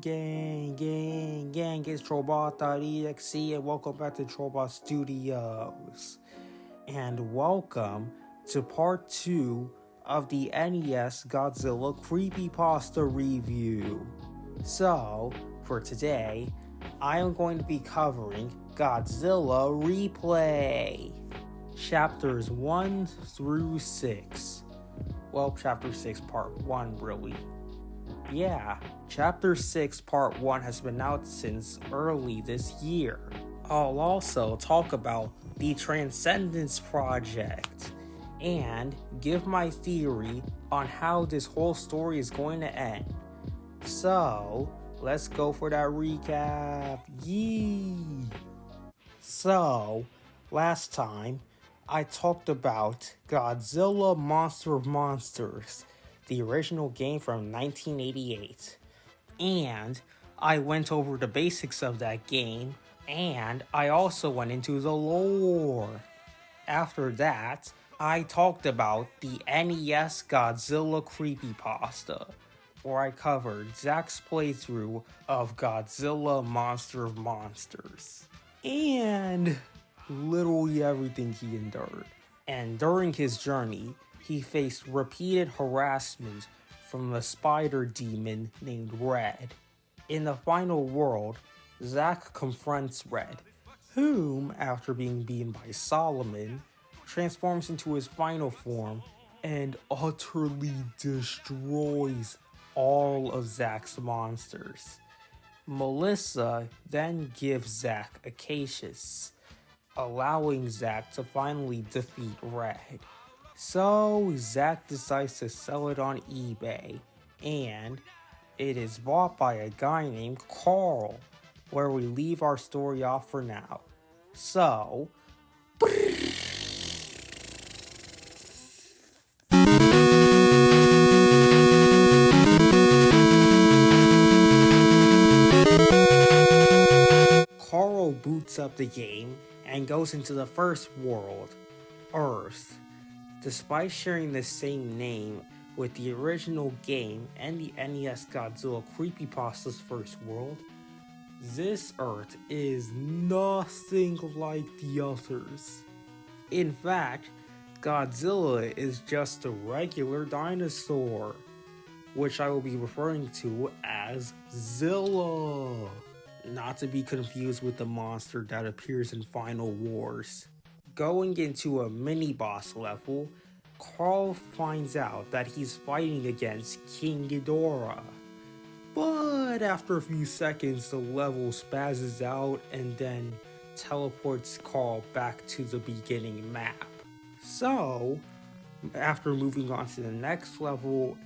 gang, it's Trollbot.exe and welcome back to Trollbot Studios. And welcome to part 2 of the NES Godzilla Creepypasta review. So, for today, I am going to be covering Godzilla Replay, chapters 1 through 6. Well, chapter 6 part 1 really. Yeah, Chapter 6 Part 1 has been out since early this year. I'll also talk about the Transcendence Project and give my theory on how this whole story is going to end. So, let's go for that recap. Yee! So, last time, I talked about Godzilla Monster of Monsters, the original game from 1988. And I went over the basics of that game, and I also went into the lore. After that, I talked about the NES Godzilla Creepypasta, where I covered Zach's playthrough of Godzilla Monster of Monsters, and literally everything he endured. And during his journey, he faced repeated harassment from a spider demon named Red. In the final world, Zack confronts Red, whom, after being beaten by Solomon, transforms into his final form and utterly destroys all of Zack's monsters. Melissa then gives Zack Acacius, allowing Zack to finally defeat Red. So Zack decides to sell it on eBay, and it is bought by a guy named Carl, where we leave our story off for now. So, Carl boots up the game and goes into the first world, Earth. Despite sharing the same name with the original game and the NES Godzilla Creepypasta's first world, this Earth is nothing like the others. In fact, Godzilla is just a regular dinosaur, which I will be referring to as Zilla, not to be confused with the monster that appears in Final Wars. Going into a mini-boss level, Carl finds out that he's fighting against King Ghidorah. But after a few seconds, the level spazzes out and then teleports Carl back to the beginning map. So, after moving on to the next level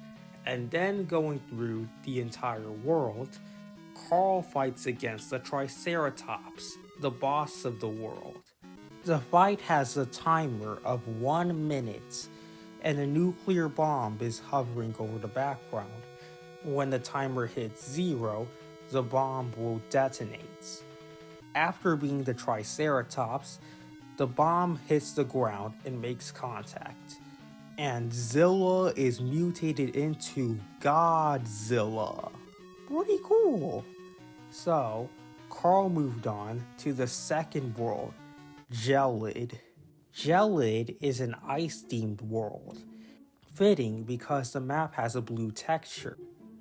and then going through the entire world, Carl fights against the Triceratops, the boss of the world. The fight has a timer of 1 minute, and a nuclear bomb is hovering over the background. When the timer hits 0, the bomb will detonate. After being the Triceratops, the bomb hits the ground and makes contact, and Zilla is mutated into Godzilla. Pretty cool. So, Carl moved on to the second world, Gelid. Gelid is an ice-themed world, fitting because the map has a blue texture.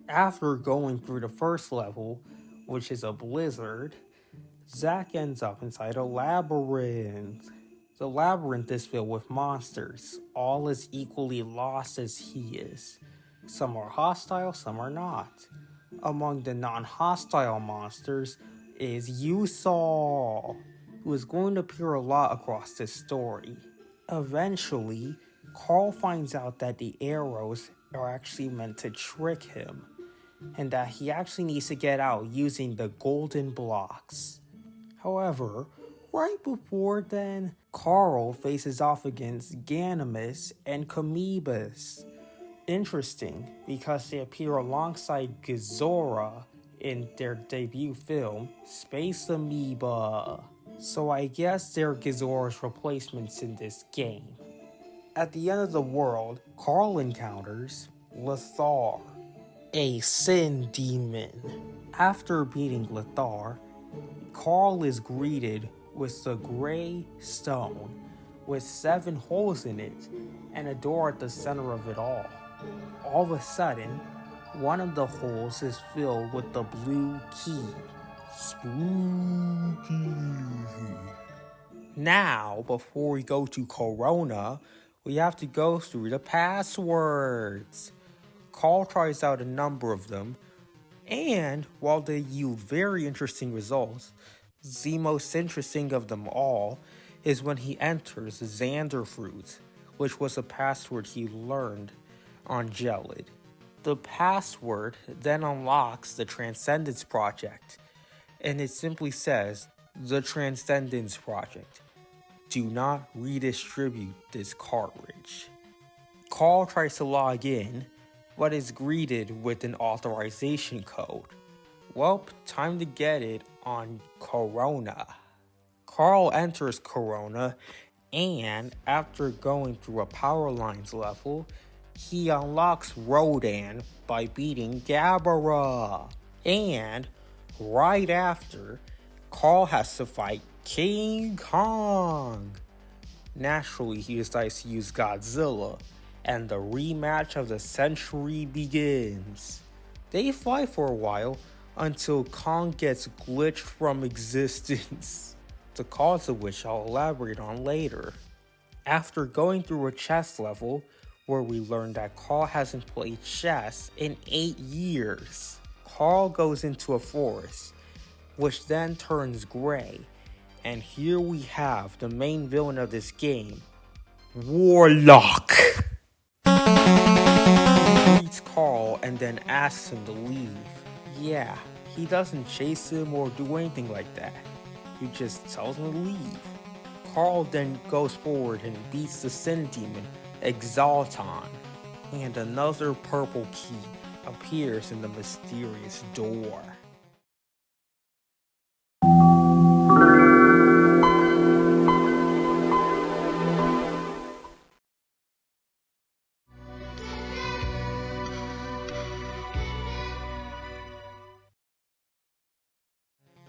After going through the first level, which is a blizzard, Zack ends up inside a labyrinth. The labyrinth is filled with monsters, all as equally lost as he is. Some are hostile, some are not. Among the non-hostile monsters is Yusal, who is going to appear a lot across this story. Eventually, Carl finds out that the arrows are actually meant to trick him, and that he actually needs to get out using the golden blocks. However, right before then, Carl faces off against Ganymus and Camebus. Interesting, because they appear alongside Ghidorah in their debut film, Space Amoeba. So I guess they're Ghidorah's replacements in this game. At the end of the world, Carl encounters Lothar, a sin demon. After beating Lothar, Carl is greeted with the gray stone with 7 holes in it and a door at the center of it all. All of a sudden, one of the holes is filled with the blue key. Spooky. Now, before we go to Corona, we have to go through the passwords. Carl tries out a number of them, and while they yield very interesting results, the most interesting of them all is when he enters Xander Fruit, which was a password he learned on Gelid. The password then unlocks the Transcendence Project, and it simply says, "The Transcendence Project. Do not redistribute this cartridge." Carl tries to log in, but is greeted with an authorization code. Well, time to get it on Corona. Carl enters Corona, and after going through a power lines level, he unlocks Rodan by beating Gabara. And right after, Carl has to fight King Kong. Naturally, he decides to use Godzilla, and the rematch of the century begins. They fight for a while until Kong gets glitched from existence, the cause of which I'll elaborate on later. After going through a chess level, where we learn that Carl hasn't played chess in 8 years, Carl goes into a forest, which then turns gray, and here we have the main villain of this game, Warlock. He greets Carl and then asks him to leave. Yeah, he doesn't chase him or do anything like that. He just tells him to leave. Carl then goes forward and beats the Sin Demon, Exalton, and another purple key appears in the mysterious door.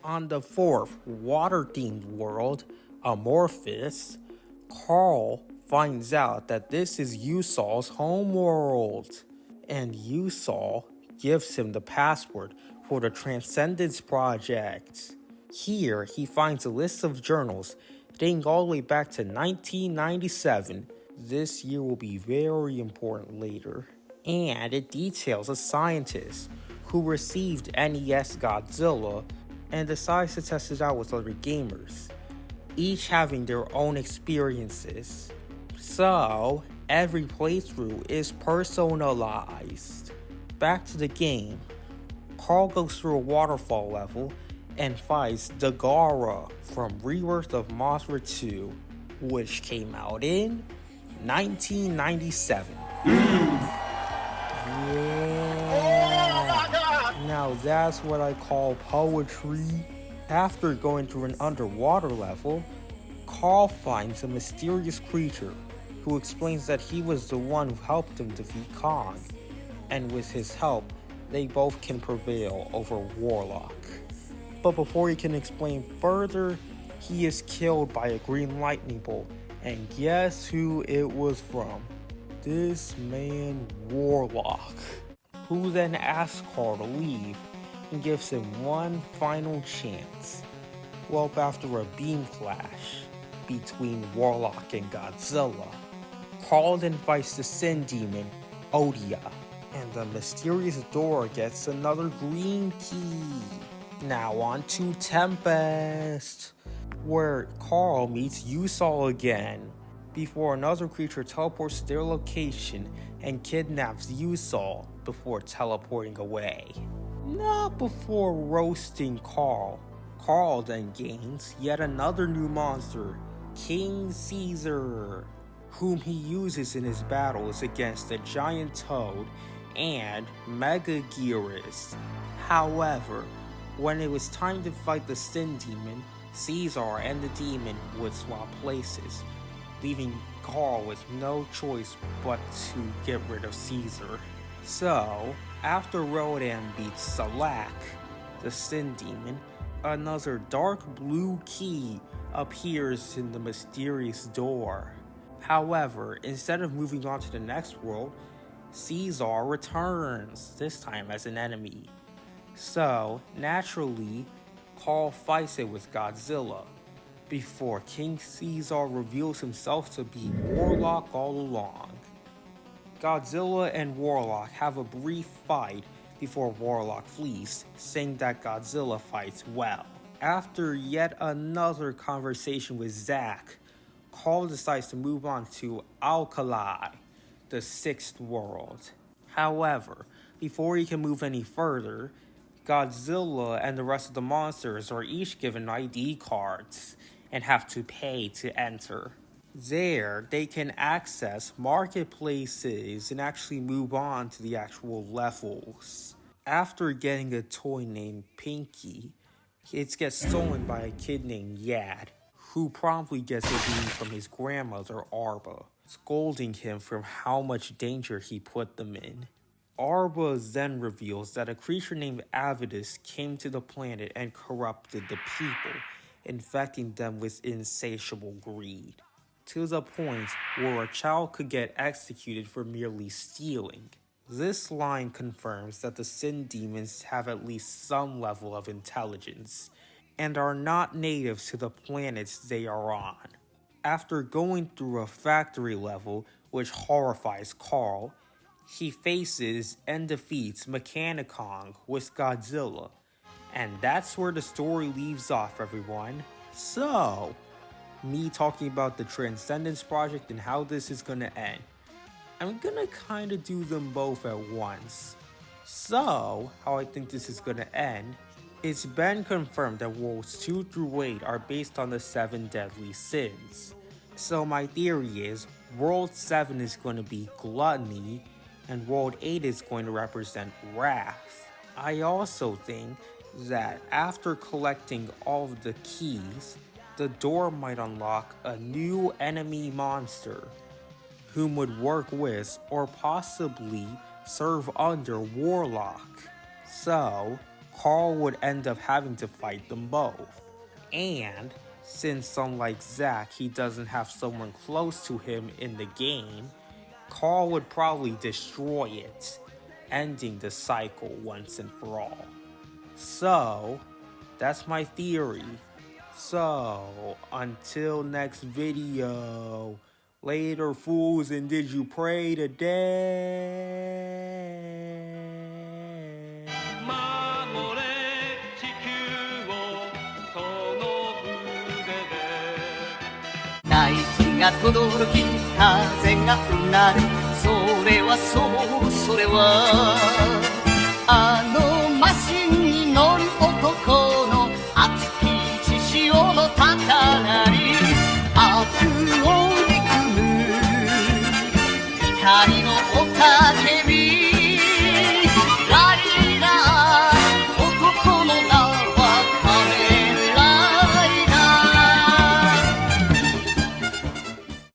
On the 4th water-themed world, Amorphous, Carl finds out that this is Usol's homeworld, and Usol gives him the password for the Transcendence Project. Here, he finds a list of journals dating all the way back to 1997. This year will be very important later. And it details a scientist who received NES Godzilla and decides to test it out with other gamers, each having their own experiences. So, every playthrough is personalized. Back to the game, Carl goes through a waterfall level and fights Dagara from Rebirth of Mothra 2, which came out in 1997. Now that's what I call poetry. After going through an underwater level, Carl finds a mysterious creature who explains that he was the one who helped him defeat Kong, and with his help, they both can prevail over Warlock. But before he can explain further, he is killed by a green lightning bolt, and guess who it was from? This man, Warlock, who then asks Carl to leave and gives him one final chance. Well, after a beam clash between Warlock and Godzilla, Carl then fights the Sin Demon, Odia, and the mysterious door gets another green key. Now on to Tempest, where Carl meets Usol again, before another creature teleports to their location and kidnaps Usol before teleporting away. Not before roasting Carl. Carl then gains yet another new monster, King Caesar, whom he uses in his battles against the Giant Toad and Mega Gearus. However, when it was time to fight the Sin Demon, Caesar and the demon would swap places, leaving Carl with no choice but to get rid of Caesar. So, after Rodan beats Salak, the Sin Demon, another dark blue key appears in the mysterious door. However, instead of moving on to the next world, Caesar returns, this time as an enemy. So, naturally, Carl fights it with Godzilla, before King Caesar reveals himself to be Warlock all along. Godzilla and Warlock have a brief fight before Warlock flees, saying that Godzilla fights well. After yet another conversation with Zack, Carl decides to move on to Alkali, the sixth world. However, before he can move any further, Godzilla and the rest of the monsters are each given ID cards and have to pay to enter. There, they can access marketplaces and actually move on to the actual levels. After getting a toy named Pinky, it gets stolen by a kid named Yad, who promptly gets a beating from his grandmother Arba, scolding him for how much danger he put them in. Arba then reveals that a creature named Avidus came to the planet and corrupted the people, infecting them with insatiable greed, to the point where a child could get executed for merely stealing. This line confirms that the Sin Demons have at least some level of intelligence, and are not natives to the planets they are on. After going through a factory level, which horrifies Carl, he faces and defeats Mechanicon with Godzilla. And that's where the story leaves off, everyone. So, me talking about the Transcendence Project and how this is gonna end. I'm gonna kinda do them both at once. So, how I think this is gonna end, it's been confirmed that Worlds 2 through 8 are based on the 7 deadly sins. So my theory is, World 7 is going to be gluttony, and World 8 is going to represent wrath. I also think that after collecting all of the keys, the door might unlock a new enemy monster, whom would work with or possibly serve under Warlock. So, Carl would end up having to fight them both. And, since unlike Zack, he doesn't have someone close to him in the game, Carl would probably destroy it, ending the cycle once and for all. So, that's my theory. So, until next video, later fools, and did you pray today? 大気が轟き風がうなるそれはそうそれはあのマシンに乗る男の熱き血潮の高鳴り悪を憎む怒りの雄たけび